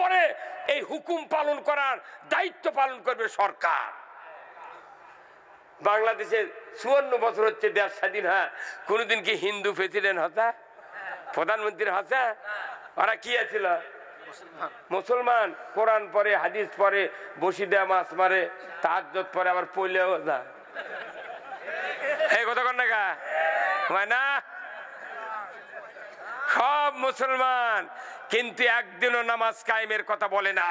পরে এই হুকুম পালন করার দায়িত্ব পালন করবে সরকার। বাংলাদেশের 54 বছর হচ্ছে দেশ স্বাধীন, হ্যাঁ, কোনদিন কি হিন্দু প্রেসিডেন্ট হতা, প্রধানমন্ত্রী হতা? ওরা কি আছিল? মুসলমান। কোরআন পড়ে, হাদিস পড়ে, বসি দেয়া মাছ মারে, তাহাজ্জুদ পড়ে, আবার পড়লেও না। এই কথা কন না, হয় না? সব মুসলমান, কিন্তু একদিনও নামাজ কায়েমের কথা বলে না।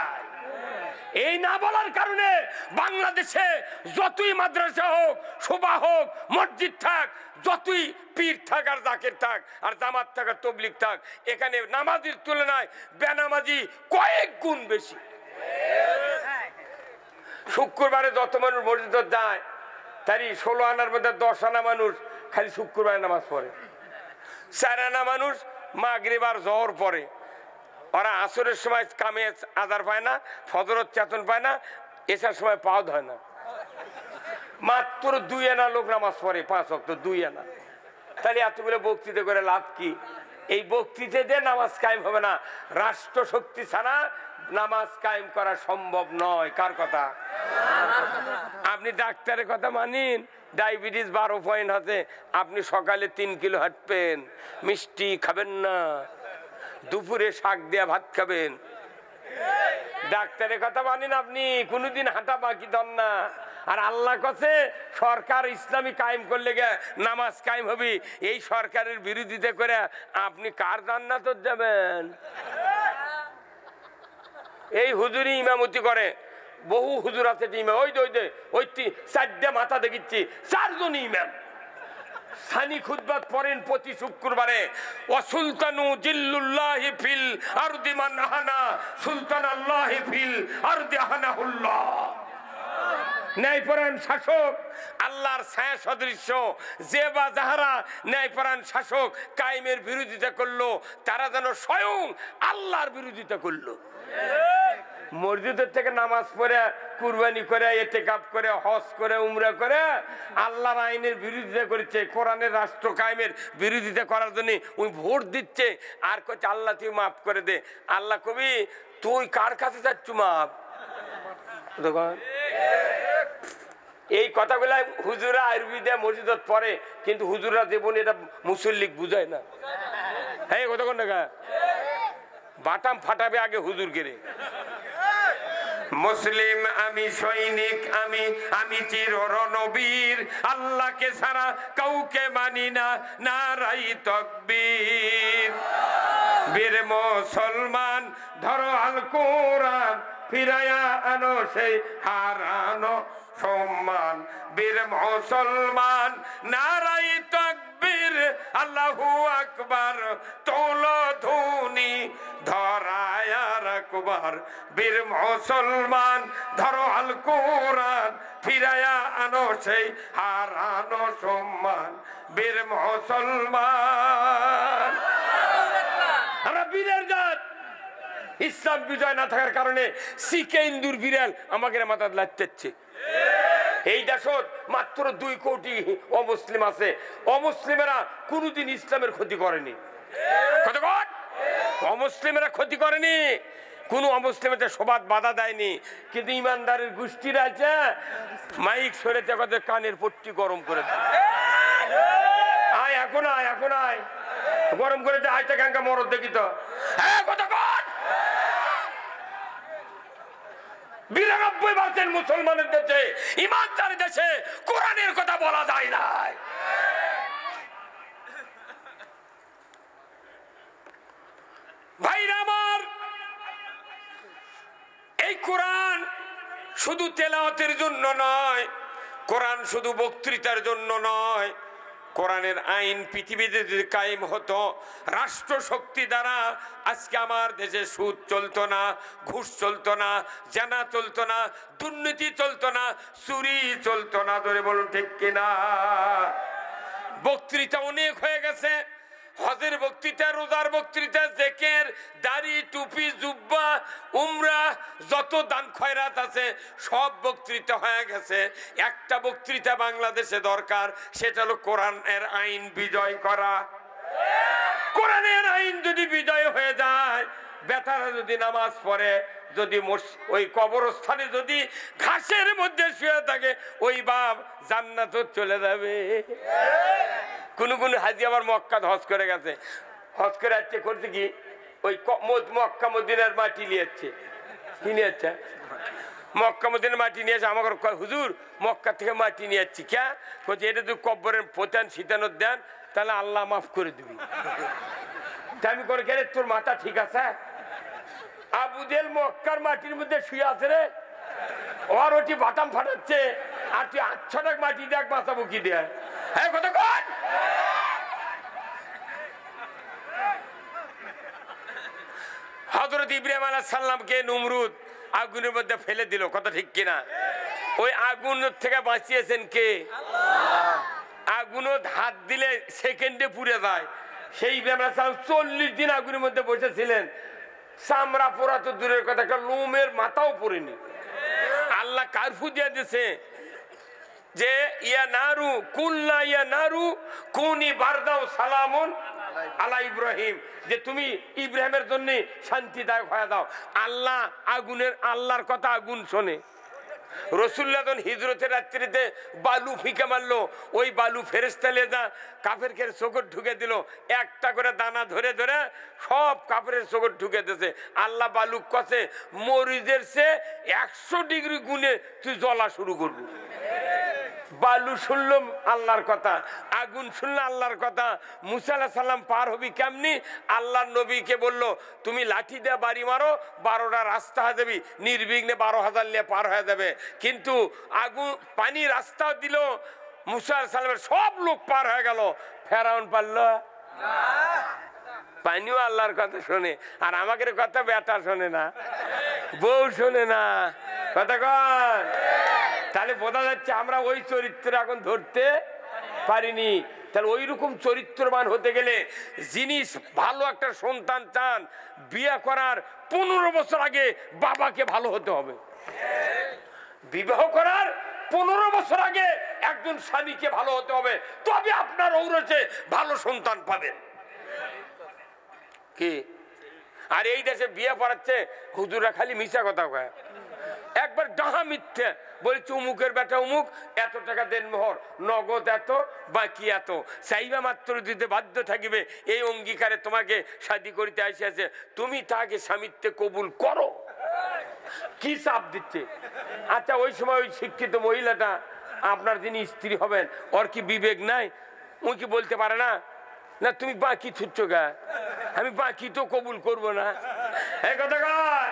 এই না বলার কারণে বাংলাদেশে যতই মাদ্রাসা হোক, শোভা হোক, মসজিদ থাক, যতই পীর থাক আর জাকির থাক আর জামাত থাক আর তবলিগ থাক, এখানে নামাজের তুলনায় বেনামাজি কয়েক গুণ বেশি। শুক্রবারে যত মানুষ মসজিদে যায়, তারই 16 আনার মধ্যে 10 আনা মানুষ খালি শুক্রবারে নামাজ পড়ে, 4 আনা মানুষ মাগরিব আর জোহর পড়ে। ওরা আসরের সময় কামে আজার পায় না, ফজরের চেতন পায় না, এসার সময় পাও ধয় না। মাত্র 2 আনা লোক নামাজ পড়ে, 5 ওয়াক্ত 2 আনা। তাহলে এতগুলো বক্তৃতা করে লাভ কি? এই বক্তৃতা দিয়ে নামাজ কায়েম হবে না। রাষ্ট্র শক্তি ছাড়া নামাজ কায়েম করা সম্ভব নয়। কার কথা? আপনি ডাক্তারের কথা মানেন? ডায়াবেটিস 12 পয়েন্ট আছে, আপনি সকালে 3 কিলো হাঁটবেন, মিষ্টি খাবেন না, দুপুরে শাক দেয়া ভাত খাবেন। ডাক্তারের কথা মানেন আপনি? কোনোদিন হাঁটা বাকি দেন না। আর আল্লাহ কাছে সরকার ইসলামী কায়েম করলে গে নামাজ কায়েম হবে। এই সরকারের বিরোধিতা করে আপনি কার জান্নাতে যাবেন? এই হুজুরি ইমামতি করে, বহু হুজুর আছে ইমাম, ওই 4টে মাথা দেখিচ্ছি, 4 জন ইমাম সানি খুতবাত পড়েন প্রতি শুক্রবারে। ওয়াসুলতানু জিল্লুল্লাহি ফিল আরদি মান আহানা সুলতান আল্লাহি ফিল আরদি আহানাহুল্লাহ। ন্যায়পরায়ণ শাসক, আল্লাহর ছায়া সদৃশ্য, যে বা যাহারা ন্যায়পরায়ণ শাসক কায়েমের বিরোধিতা করলো, তারা যেন স্বয়ং আল্লাহর বিরোধিতা করলো। মসজিদের থেকে নামাজ পড়ে, কুরবানি করে, ইতিকাফ করে, হজ করে, উমরা করে আল্লাহর আইনের বিরোধিতা করেছে, কোরআনের রাষ্ট্র কায়েমের বিরোধিতা করার জন্য ওই ভোট দিচ্ছে। আর কচ্ছে আল্লাহ তুই মাফ করে দে। আল্লাহ কবি তুই কার কাছে যাচ্ছ মাফ? এই কথাগুলা হুজুরা আয়ুর্বেদে মসজিদত পড়ে, কিন্তু হুজুরা জীবনে এটা মুসল্লিক বুঝায় না। হ্যাঁ, কতক্ষণ টাকা বাটাম ফাটাবে আগে হুজুর কেড়ে। মুসলিম আমি, সৈনিক আমি, আমি চির রণবীর, আল্লাহকে ছাড়া কাউকে মানি না, নারাই তাকবীর। বীর মুসলমান ধরো আল কোরআন, ফিরায়া আনো সেই হারানো সম্মান। বীর মুসলমান নারাই তাকবীর, আল্লাহু আকবার, তোলো ধুনি ধরায়া রাখবার। বীর মুসলমান ধরো আল কোরআন, ফিরায়া আনো সেই হারানো সম্মান। বীর মুসলমান আমরা বীরের জাত। ইসলাম বিজয় না থাকার কারণে সিকে ইন্দুর বিড়াল আমাকে মাথা লাগতেছে। এই দেশত মাত্র 2 কোটি অমুসলিম আছে। অমুসলিমেরা কোনদিন ইসলামের ক্ষতি করেনি। অমুসলিমেরা ক্ষতি করেনি, কোন অমুসলিমের সবাদ বাধা দেয়নি। কিন্তু ইমানদারের গোষ্ঠীরা আছে, মাইক সরেতে আমাদের কানের পট্টি গরম করে দেয়। আয় এখন আয়, এখন আয়, গরম করে দেয়। আয়টা কাঙ্কা মরদ দেখি তো। হ্যাঁ, কতক্ষণ 92% মুসলমানের দেশে, ইমানদার দেশে কোরআনের কথা বলা যায় না। ভাইরা আমার, এই কোরআন শুধু তেলাওয়াতের জন্য নয়, কোরআন শুধু বক্তৃতার জন্য নয়। কোরআনের আইন পৃথিবীতে যদি কায়েম হতো, রাষ্ট্র শক্তি দ্বারা আজকে আমার দেশে সুদ চলতো না, ঘুষ চলতো না, জানা চলতো না, দুর্নীতি চলতো না, চুরি চলতো না। ধরে বলুন ঠিক কিনা? বক্তৃতা অনেক হয়ে গেছে, হজের বক্তৃতা, রোজার বক্তৃতা, জেকের, দাড়ি, টুপি, জুব্বা, উমরা, যত দান খয়রাত আছে সব বক্তৃতা হয়ে গেছে। একটা বক্তৃতা বাংলাদেশে দরকার, সেটা হলো কোরআনের আইন বিজয় করা। কোরআনের আইন যদি বিজয় হয়ে যায়, বেটারা যদি নামাজ পড়ে, যদি ওই কবরস্থানে যদি ঘাসের মধ্যে শুয়ে থাকে, ওই বাপ জান্নাত চলে যাবে। কোন কোন হাজি আবার মক্কা হজ করে গেছে, হজ করে যাচ্ছে, করছে কি ওই মক্কা মদিনার মাটি নিয়ে যাচ্ছে। কি নিয়ে যাচ্ছে? মক্কা মদিনার মাটি নিয়ে আসে। আমাকে হুজুর মক্কা থেকে মাটি নিয়ে যাচ্ছি। কে বলছে এটা তুই কব্বরের পোতান শীতানোর দেন, তাহলে আল্লাহ মাফ করে দিবি। তা আমি করে গেলে তোর মাথা ঠিক আছে? আবু জেহেল মক্কার মাটির মধ্যে শুয়ে আছে রে, ওর ওটি বাটাম ফাটাচ্ছে, আর তুই 800 টাকা মাটি দেখ বাঁচাবো কি দেয়? হ্যাঁ কত কর। হযরত ইব্রাহিম আলাইহিস সালামকে নমরুদ আগুনের মধ্যে ফেলে দিল, কথা ঠিক কিনা? ওই আগুন থেকে বাঁচিয়েছেন কে? আগুনও হাত দিলে সেকেন্ডে পুড়ে যায়। সেই ইব্রাহিম আলাইহিস সালাম 40 দিন আগুনের মধ্যে বসেছিলেন, চামড়া পোড়া তো দূরের কথা, একটা লোমের মাথাও পড়েনি। আল্লাহ কারফু দিয়ে দিয়েছে যে ইয়া নারু কুল্লা ইয়া নারু কুনি বারদাও সালামুন আলা ইব্রাহিম, যে তুমি ইব্রাহিমের জন্য শান্তিদায়ক হয়ে দাও। আল্লাহ আগুনের, আল্লাহর কথা আগুন শোনে। রসুল্লাহ যখন হিজরতের রাত্রিতে বালু ফিকে মারলো, ওই বালু ফেরেশতা লেজা কাফেরকে চোখে ঢুকে দিল, একটা করে দানা ধরে ধরে সব কাফেরের চোখে ঢুকে দিয়েছে। আল্লাহ বালুক কষে মরিচের সে 100 ডিগ্রি গুণে তুই জ্বলা শুরু করবি। বালু শুনল আল্লাহর কথা, আগুন শুনল আল্লাহর কথা। মুসা আলাইহিস সালাম পার হবি কেমনি? আল্লাহর নবীকে বলল তুমি লাঠি দিয়ে বাড়ি মারো, 12টা রাস্তা হয়ে যাবি, নির্বিঘ্নে 12,000 নিয়ে পার হয়ে যাবে। কিন্তু আগুন পানি রাস্তা দিল, মুসা আলাইহিস সালামের সব লোক পার হয়ে গেল, ফেরাউন পারল? পানিও আল্লাহর কথা শোনে, আর আমাদের কথা বেটা শোনে না, বউ শোনে না, কথা কন। তাহলে বোঝা যাচ্ছে আমরা ওই চরিত্র এখন ধরতে পারিনি। তাহলে ওই রকম চরিত্রবান হতে গেলে, যিনি ভালো একটা সন্তান চান, বিয়ে করার 15 বছর আগে বাবাকে ভালো হতে হবে। বিবাহ করার 15 বছর আগে একজন স্বামীকে ভালো হতে হবে, তবে আপনার ঔরসে ভালো সন্তান পাবেন। কি আর এই দেশে বিয়ে পড়াচ্ছে হুজুরা খালি মিশা কথা কয়, একবার ডাহা মিথ্যে বলছে উমুকের বেটা উমুক, এত টাকা দেন মোহর, নগদ এত, বাকি এত, চাইবা মাত্র দিতে বাধ্য থাকিবে, এই অঙ্গীকারে তোমাকে শাদী করিতে আসিয়াছে, তুমি তাকে স্বামীত্বে কবুল করো। কি চাপ দিচ্ছে? আচ্ছা ওই সময় ওই শিক্ষিত মহিলাটা আপনার যিনি স্ত্রী হবেন, ওর কি বিবেক নাই? উনি কি বলতে পারে না, না তুমি বাকি ছুটছো গা, আমি বাকি তো কবুল করবো না? এই কথা কয়।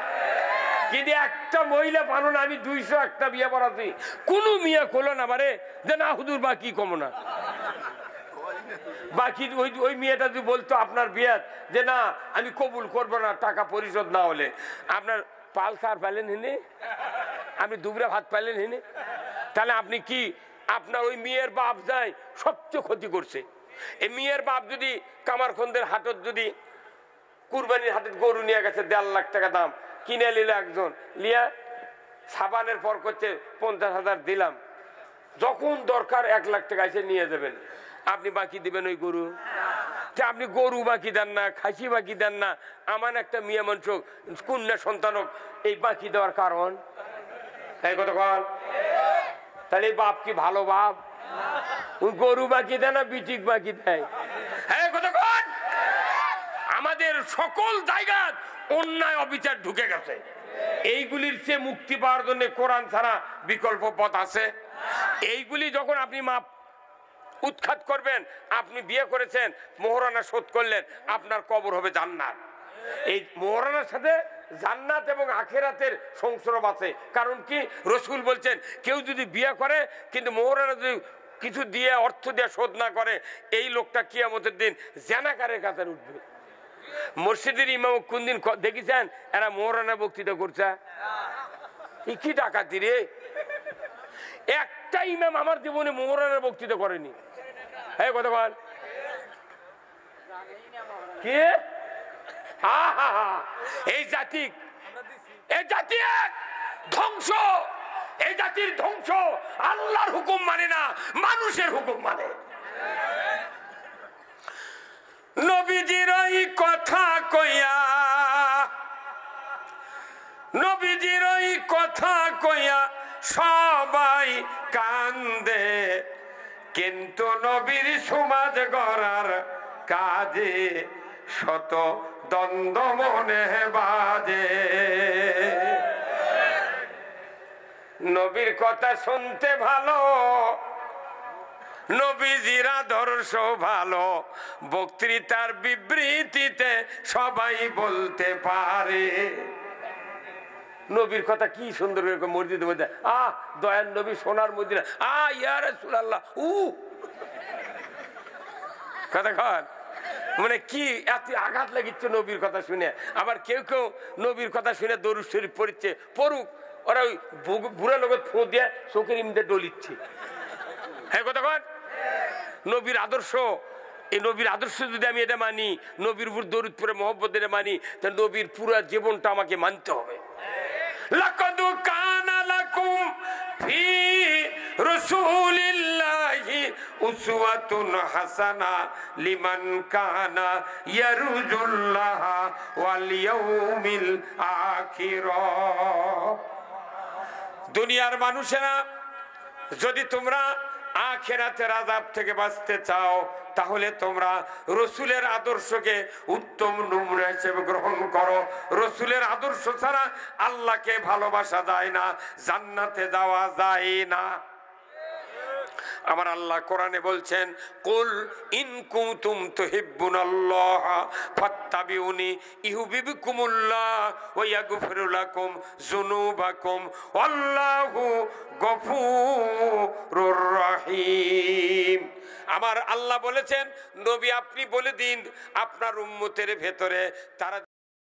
কিন্তু একটা মহিলা পানো না, আমি 201টা বিয়ে পড়াচ্ছি, কোনো মিয়া খোলো না বারে যে না হুজুর বাকি কমো না। বাকি ওই মেয়েটা যদি বলতো আপনার বিয়ে যে না আমি কবুল করবো না টাকা পরিশোধ না হলে, আপনার পালসার পাইলেন হিনে, আপনি দুবরা ভাত পাইলেন হিনে, তাহলে আপনি কি আপনার ওই মেয়ের বাপ যায় সবচেয়ে ক্ষতি করছে। এই মেয়ের বাপ যদি কামারখন্দের হাটত যদি কুরবানির হাতে গরু নিয়ে গেছে 1.5 লাখ টাকা দাম, কিনে নিল একজন, লিয়া সাবানের পর করছে 50,000 দিলাম, যখন দরকার 1 লাখ টাকা এসে নিয়ে যাবেন, আপনি বাকি দিবেন ওই গরু? আপনি গরু বাকি দেন না, খাসি বাকি দেন না, আমার একটা মেয়ে মানুষ কন্যা সন্তানক এই বাকি দেওয়ার কারণ এই কথা কন। তাহলে এই বাপ কি ভালো বাপ? গরু বাকি দেয় না বিটিক বাকি দেয়? হ্যাঁ কথা কন। আমাদের সকল জায়গায় অন্যায় অবিচার ঢুকে গেছে, এইগুলির চেয়ে মুক্তি পাওয়ার জন্য কোরআন ছাড়া বিকল্প পথ আছে? এইগুলি যখন আপনি মাপ উৎখাত করবেন, আপনি বিয়ে করেছেন, মোহরানা শোধ করলেন, আপনার কবর হবে জান্নাত। এই মোহরানার সাথে জান্নাত এবং আখিরাতের সংসর্গ আছে। কারণ কি রাসূল বলছেন কেউ যদি বিয়ে করে কিন্তু মোহরানা যদি কিছু দিয়ে অর্থ দিয়ে শোধ না করে, এই লোকটা কিয়ামতের দিন জানাকারের কাতারে উঠবে। মসজিদের ইমাম কোন দিন দেখেছেন এরা মোহরানা বক্তৃতা করছে? কি ডাকাতি রে! একটা ইমাম আমার জীবনে মোহরানার বক্তৃতা করেনি। এই কথা বল কি? এই জাতি ধ্বংস, এই জাতির ধ্বংস। আল্লাহর হুকুম মানে না, মানুষের হুকুম মানে। নবীজির ওই কথা কইয়া নবীজির ওই কথা কইয়া সবাই কান্দে, কিন্তু নবীর সমাজ গড়ার কাজে শত দ্বন্দ্ব মনে বাজে। নবীর কথা শুনতে ভালো, নবীজির আদর্শ ভালো, বক্তৃতার বিবৃতিতে সবাই বলতে পারে। নবীর কথা কি সুন্দর করে মসজিদে বলতে, আহ দয়ার নবী সোনার মদিনা, ইয়া রাসূলুল্লাহ, কথা কন মানে কি এত আঘাত লাগিচ্ছে নবীর কথা শুনে। আবার কেউ কেউ নবীর কথা শুনে দরুদ শরীফ পড়ছে, পড়ুক, ওরা ওই বুড়া লোকের ফোঁ দিয়ে চোখের ইমদে ডলিচ্ছে। হ্যাঁ কথা কন, নবীর আদর্শ, এই নবীর আদর্শ যদি আমি এটা মানি, নবীর উপর দরুদ পড়ে মহব্বত এটা মানি, তাহলে নবীর পুরো জীবনটা আমাকে মানতে হবে। লাকাদ কানা লাকুম ফি রাসূলিল্লাহি উসওয়াতুন হাসানা লিমান কানা ইয়ারজুল্লাহ ওয়াল ইয়াউমিল আখির। দুনিয়ার মানুষেরা, যদি তোমরা আখিরাতের আযাব থেকে বাঁচতে চাও, তাহলে তোমরা রসুলের আদর্শকে উত্তম নমুনা হিসেবে গ্রহণ করো। রসুলের আদর্শ ছাড়া আল্লাহকে ভালোবাসা যায় না, জান্নাতে যাওয়া যায় না। আমার আল্লাহ কোরআনে বলছেন, কুল ইন কুনতুম তুহিব্বুনাল্লাহ ফাত্তাবিউনি ইউহিব্বুকুমুল্লাহ ওয়া ইয়াগফির লাকুম যুনুবাকুম আল্লাহু গফুরুর রহিম। আমার আল্লাহ বলেছেন, নবী আপনি বলে দিন আপনার উম্মতের ভেতরে তারা